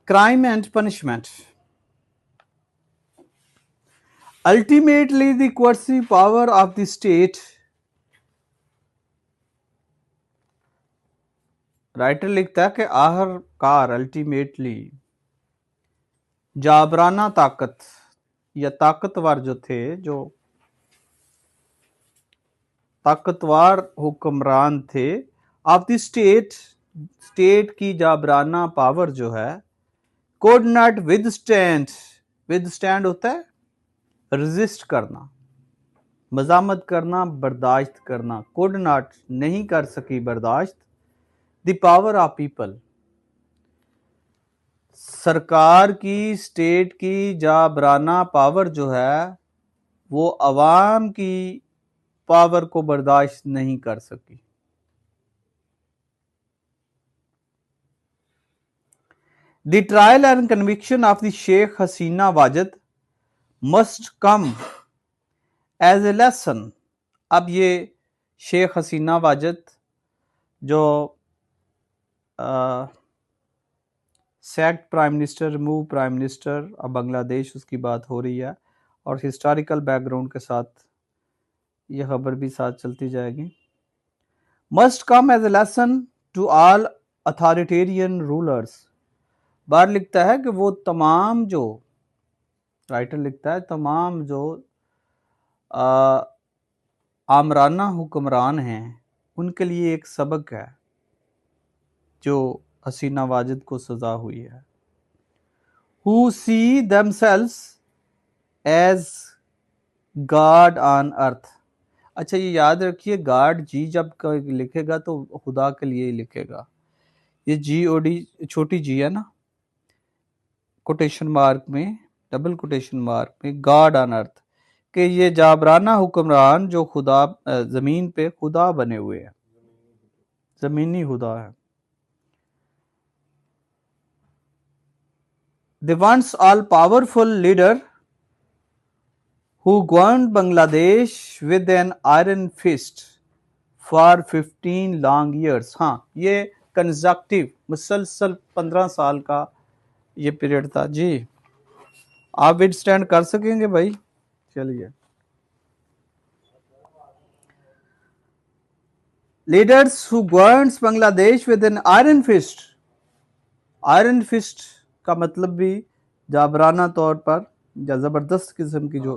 Crime and punishment. Ultimately, the coercive power of the state, writer लिखता है कि आखिरकार अल्टीमेटली जाबराना ताकत या ताकतवर जो थे, जो ताकतवर हुक्मरान थे, ऑफ द स्टेट की जाबराना पावर जो है, could not withstand होता है रेजिस्ट करना, मजामत करना, बर्दाश्त करना, could not नहीं कर सकी बर्दाश्त, द पावर ऑफ पीपल सरकार की, स्टेट की जाबराना पावर जो है वो अवाम की पावर को बर्दाश्त नहीं कर सकी। The trial and conviction of the Sheikh Hasina Wajed must come as a lesson. अब ये शेख हसीना वाजिद जो sacked prime minister, remove prime minister, अब बांग्लादेश उसकी बात हो रही है और हिस्टोरिकल बैकग्राउंड के साथ ये खबर भी साथ चलती जाएगी। Must come as a lesson to all authoritarian rulers. बाहर लिखता है कि वो तमाम जो, राइटर लिखता है तमाम जो आमराना हुक्मरान हैं उनके लिए एक सबक है जो हसीना वाजिद को सजा हुई है। Who see themselves as God on earth। अच्छा ये याद रखिए, गॉड जी जब लिखेगा तो खुदा के लिए ही लिखेगा। ये GOD छोटी जी है ना, कोटेशन मार्क में, डबल कोटेशन मार्क में, गॉड ऑन अर्थ, कि ये जाबराना हुक्मरान जो खुदा जमीन पे खुदा बने हुए हैं, जमीनी खुदा है। The once all powerful leader who governed Bangladesh with an iron fist for 15 long years। हाँ, ये कंजक्टिव मुसलसल 15 साल का ये पीरियड था जी। आप विद स्टैंड कर सकेंगे भाई? चलिए, leaders who governs Bangladesh with an iron fist. Iron fist का मतलब भी जाबराना तौर पर या जबरदस्त किस्म की जो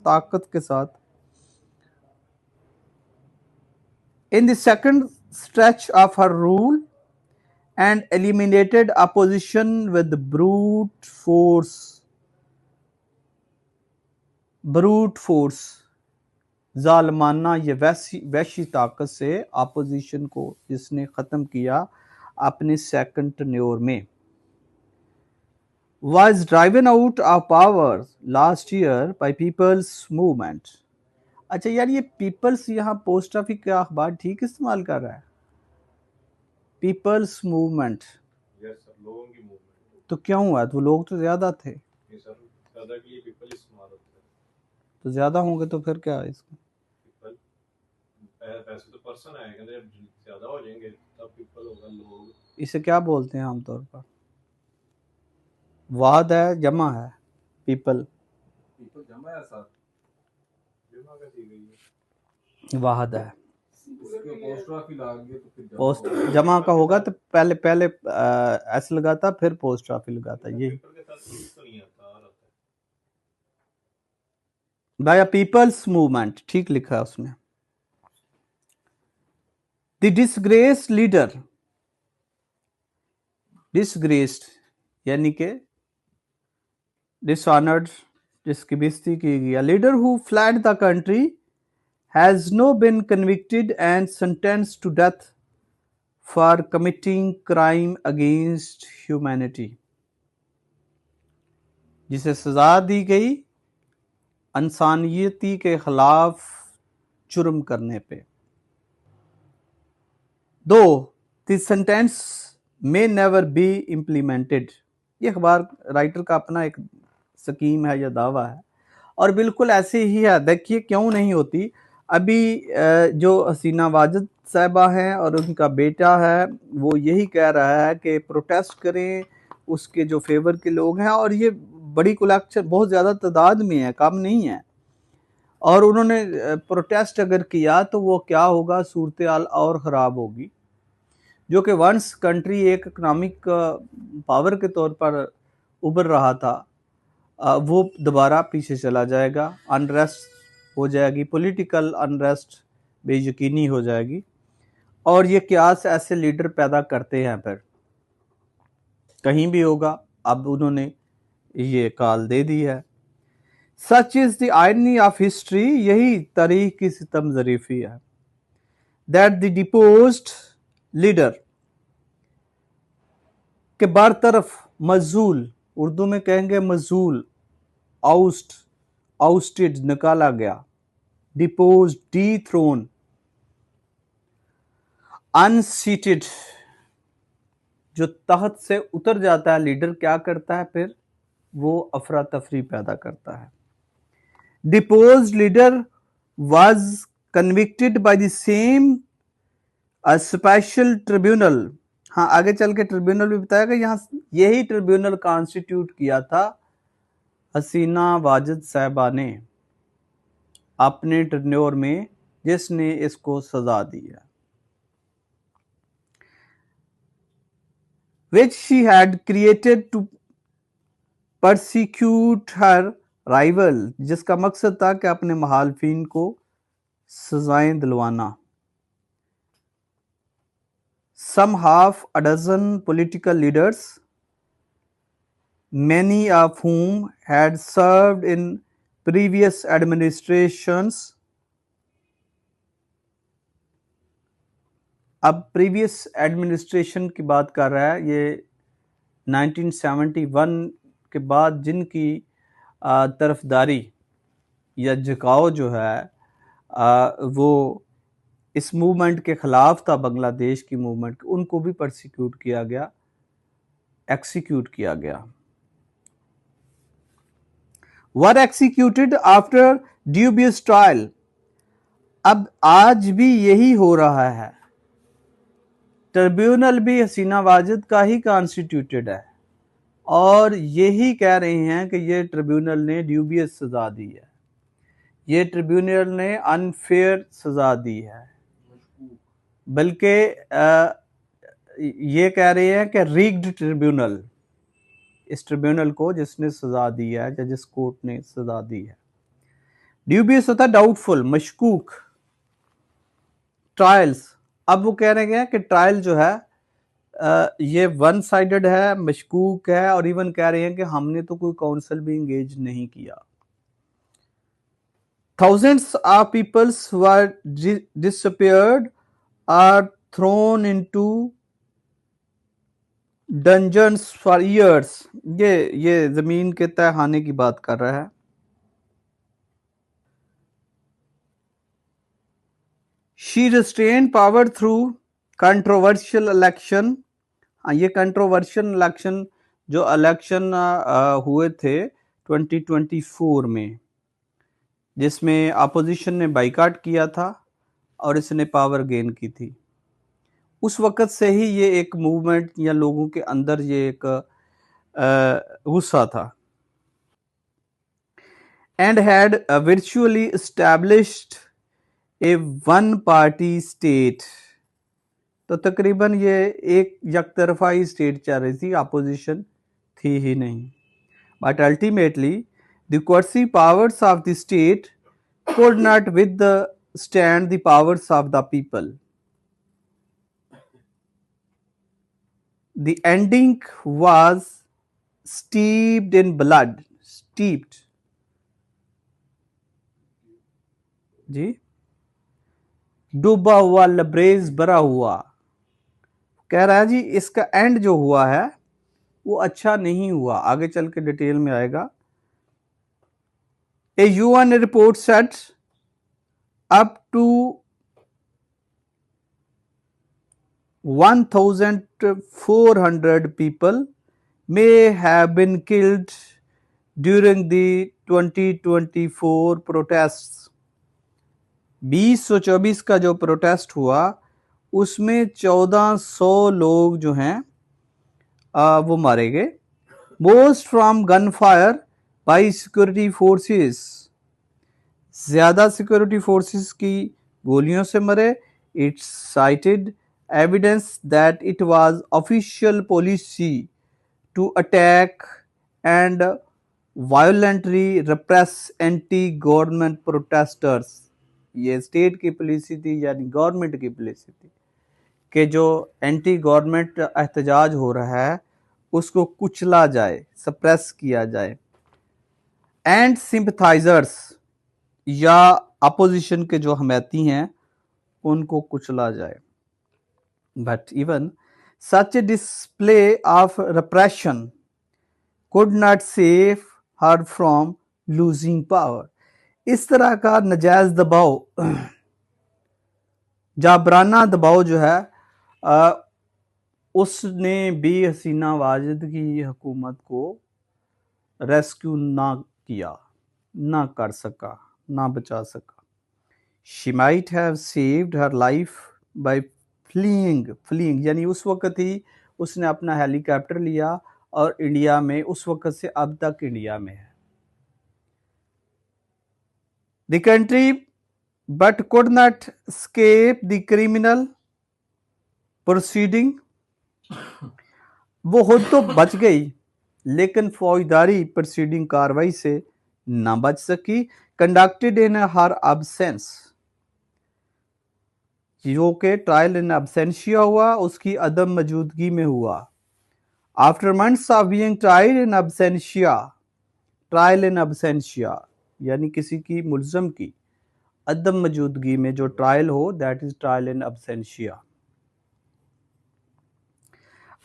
ताकत के साथ। In the second stretch of her rule and eliminated opposition with brute force, जालमाना ये वैशी ताकत से अपोजिशन को जिसने खत्म किया अपने सेकंड टेन्योर में। was driven out of power last year by People's Movement। अच्छा यार, ये पीपल्स यहाँ पोस्ट ऑफिस का अखबार ठीक इस्तेमाल कर रहा है, पीपल्स मूवमेंट। लोगों की मूवमेंट तो क्यों हुआ? तो लोग तो ज्यादा थे सर, ज्यादा के लिए पीपल इस्तेमाल होता है, तो ज्यादा होंगे तो फिर क्या है इसका? ऐसे तो पर्सन आएगा, ज्यादा हो जाएंगे तब पीपल होगा, लोग। इसे क्या बोलते हैं आमतौर पर? वाद है, जमा है, पीपल जमा है सर, जमा का दी गई है, वाहद है। पोस्ट जमा का होगा तो पहले एस लगाता, फिर पोस्ट ऑफिस लगाता, ये बाय पीपल्स मूवमेंट, ठीक लिखा है उसने। द डिसग्रेस्ड लीडर, डिसग्रेस्ड यानी के डिसऑनर्ड, जिसकी बेइज्जती की गई। Leader who fled the country has no been convicted and sentenced to death for committing crime against humanity। जिसे सजा दी गई इंसानियती के खिलाफ जुर्म करने पे। दो the sentence may never be implemented। ये अखबार राइटर का अपना एक स्कीम है या दावा है और बिल्कुल ऐसे ही है। देखिए क्यों नहीं होती। अभी जो हसीना वाजिद साहिबा हैं और उनका बेटा है वो यही कह रहा है कि प्रोटेस्ट करें, उसके जो फेवर के लोग हैं, और ये बड़ी कलेक्शन बहुत ज़्यादा तादाद में है, कम नहीं है। और उन्होंने प्रोटेस्ट अगर किया तो वो क्या होगा, सूरत हाल और ख़राब होगी। जो कि वंस कंट्री एक इकनॉमिक पावर के तौर पर उभर रहा था, वो दोबारा पीछे चला जाएगा, अनरेस्ट हो जाएगी, पॉलिटिकल अनरेस्ट बेयकीनी हो जाएगी। और ये क्यास ऐसे लीडर पैदा करते हैं, फिर कहीं भी होगा। अब उन्होंने ये काल दे दी है। Such is the irony of history, यही तारीख की सितम ज़रीफ़ी है, दैट द डिपोज्ड लीडर के बरतरफ मजूल, उर्दू में कहेंगे मजूल, आउस्ट, आउस्टेड, निकाला गया, डिपोज्ड, डी थ्रोन, अनसीटेड, जो तख्त से उतर जाता है लीडर, क्या करता है फिर, वो अफरा तफरी पैदा करता है। Deposed leader was convicted by the same special tribunal. हाँ, आगे चल के ट्रिब्यूनल भी बताएगा। यहाँ यही ट्रिब्यूनल कॉन्स्टिट्यूट किया था हसीना वाजिद साहबा ने अपने टर्न्योर में, जिसने इसको सजा दी है। which she had created to persecute her rival, जिसका मकसद था कि अपने मुखालिफिन को सजाएं दिलवाना। Some half a dozen political leaders, many of whom had served in previous administrations, अब प्रीवियस एडमिनिस्ट्रेशन की बात कर रहा है, ये 1971 के बाद जिनकी तरफदारी या झुकाव जो है वो इस मूवमेंट के ख़िलाफ़ था, बांग्लादेश की मूवमेंट, उनको भी परसिक्यूट किया गया, एक्सिक्यूट किया गया। वर एक्सिक्यूटेड आफ्टर ड्यूबियस ट्रायल, अब आज भी यही हो रहा है। ट्रिब्यूनल भी हसीना वाजिद का ही कॉन्स्टिट्यूटेड है, और यही कह रहे हैं कि ये ट्रिब्यूनल ने ड्यूबियस सजा दी है, ये ट्रिब्यूनल ने अनफेयर सजा दी है, बल्कि ये कह रहे हैं कि रिग्ड ट्रिब्यूनल, इस ट्रिब्यूनल को जिसने सजा दी है या जिस कोर्ट ने सजा दी है। ड्यूबियस होता है डाउटफुल, मशकूक। ट्रायल्स, अब वो कह रहे हैं कि ट्रायल जो है ये वन साइडेड है, मशकूक है, और इवन कह रहे हैं कि हमने तो कोई काउंसिल भी इंगेज नहीं किया। Thousands of peoples were disappeared or thrown into dungeons for years, ये जमीन के तहखाने की बात कर रहा है। She restrained power through controversial election, ये कंट्रोवर्शियल इलेक्शन जो इलेक्शन हुए थे 2024 में, जिसमें अपोजिशन ने बाइकाट किया था और इसने पावर गेन की थी, उस वक़्त से ही ये एक मूवमेंट या लोगों के अंदर ये एक गुस्सा था। And had virtually established a one party state, तो तकरीबन ये एक यकतरफाई स्टेट चल रही थी, अपोजिशन थी ही नहीं। But ultimately the coercive powers of the state could not withstand the powers of the people. The ending was steeped in blood, steeped, जी, डूबा हुआ, लबरेज भरा हुआ। कह रहा है जी इसका एंड जो हुआ है वो अच्छा नहीं हुआ, आगे चल के डिटेल में आएगा। A UN report said up to 1,400 people may have been killed during the 2024 protests. 2024 का जो प्रोटेस्ट हुआ उसमें 1400 लोग जो हैं वो मारे गए। Most from gun fire by security forces, ज्यादा सिक्योरिटी फोर्सेस की गोलियों से मरे। It's cited evidence that it was official policy to attack and violently repress anti government protesters. ये स्टेट की पॉलिसी थी, यानी गवर्नमेंट की पॉलिसी थी कि जो एंटी गवर्नमेंट एहतजाज हो रहा है उसको कुचला जाए, सप्रेस किया जाए। एंड सिंपथाइजर्स या अपोजिशन के जो हमायती हैं उनको कुचला जाए। But even such A display of repression could not save her from losing power। इस तरह का नजायज दबाव, जाबराना दबाव जो है उसने भी हसीना वाजिद की हुकूमत को रेस्क्यू ना किया, ना कर सका, ना बचा सका। She might have saved her life by fleeing यानी उस वक्त ही उसने अपना हेलीकॉप्टर लिया और इंडिया में, उस वक्त से अब तक इंडिया में है। The country but could not escape the criminal proceeding। वो खुद तो बच गई लेकिन फौजदारी प्रोसीडिंग कार्रवाई से ना बच सकी। कंडक्टेड इन हर एब्सेंस, जो के ट्रायल इन एब्सेंशिया हुआ, उसकी अदम मौजूदगी में हुआ। After months of being tried in absentia, trial in absentia यानी किसी की मुल्ज़म की अदम मौजूदगी में जो ट्रायल हो, that is trial in absentia.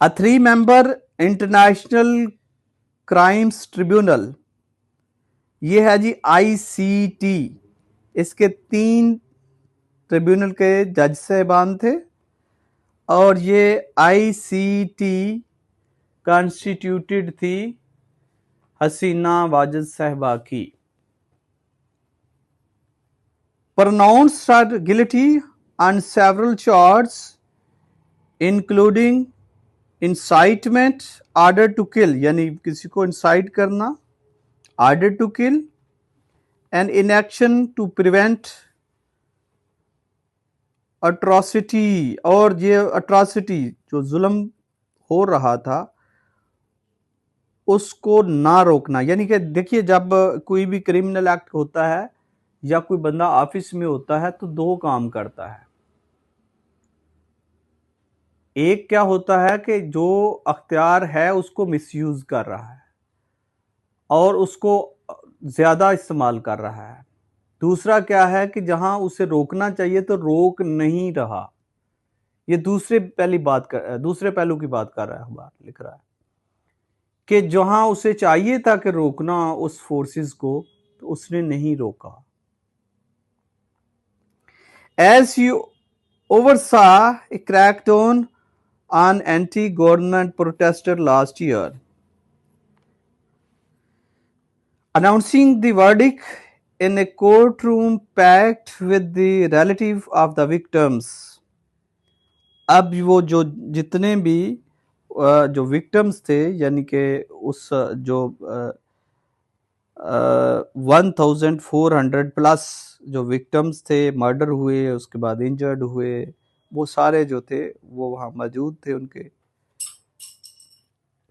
A 3 member international crimes tribunal, ये है जी ICT, इसके 3 ट्रिब्यूनल के जज साहबान थे और ये ICT कॉन्स्टिट्यूटेड थी हसीना वाजिद साहबा की। pronounced her guilty on several charges including incitement, order to kill यानी किसी को इंसाइट करना, order to kill and inaction to prevent atrocity। और ये atrocity जो जुल्म हो रहा था उसको ना रोकना, यानी कि देखिए जब कोई भी क्रिमिनल एक्ट होता है या कोई बंदा ऑफिस में होता है तो 2 काम करता है। एक क्या होता है कि जो अख्तियार है उसको मिसयूज कर रहा है और उसको ज्यादा इस्तेमाल कर रहा है। दूसरा क्या है कि जहां उसे रोकना चाहिए तो रोक नहीं रहा। ये दूसरे पहलू की बात कर रहा है, अखबार लिख रहा है कि जहां उसे चाहिए था कि रोकना उस फोर्सेस को, तो उसने नहीं रोका। As you oversaw a crackdown on anti-government protester last year, announcing the verdict in a courtroom packed with the relative of the victims। अब वो जो जितने भी जो विक्टिम्स थे, यानी कि उस जो 1400 प्लस जो विक्टिम्स थे, मर्डर हुए, उसके बाद इंजर्ड हुए, वो सारे जो थे वो वहां मौजूद थे, उनके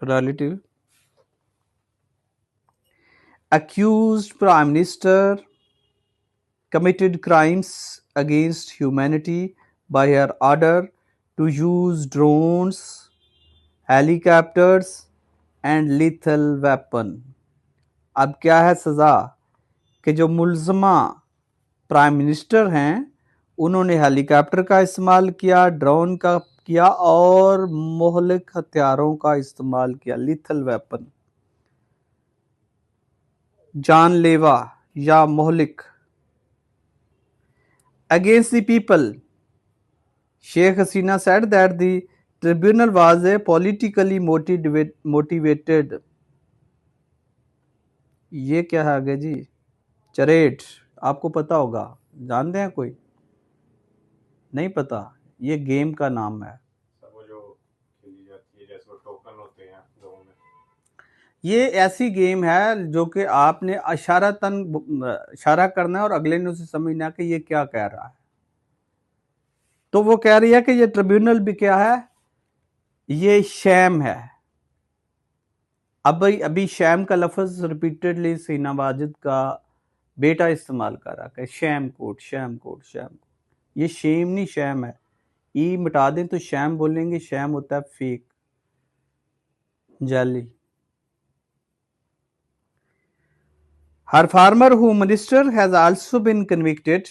relative. accused prime minister committed crimes against humanity by her order to use drones, helicopters and lethal weapon। अब क्या है सजा कि जो मुल्ज़मा प्राइम मिनिस्टर हैं उन्होंने हेलीकॉप्टर का इस्तेमाल किया, ड्रोन का किया और मोहलिक हथियारों का इस्तेमाल किया, लिथल वेपन, जानलेवा या मोहलिक, against the people. Sheikh Hasina said that the tribunal was a politically motivated। ये क्या है आगे जी, चरेट, आपको पता होगा, जानते हैं कोई? नहीं पता, ये गेम का नाम है। वो जो खेली जाती है जैसे वो टोकन होते हैं ये ऐसी गेम है जो कि आपने इशारा करना है और अगले ने उसे समझना है कि ये क्या कह रहा है। तो वो कह रही है कि ये ट्रिब्यूनल भी क्या है, ये शैम है। अब अभी शैम का लफ्ज रिपीटेडली सीना वाजिद का बेटा इस्तेमाल कर रहा है, sham court sham court sham court. ये शेम नहीं शैम है, ई मिटा दें तो शैम बोलेंगे, शैम होता है फेक, जाली। Her former home minister has also been convicted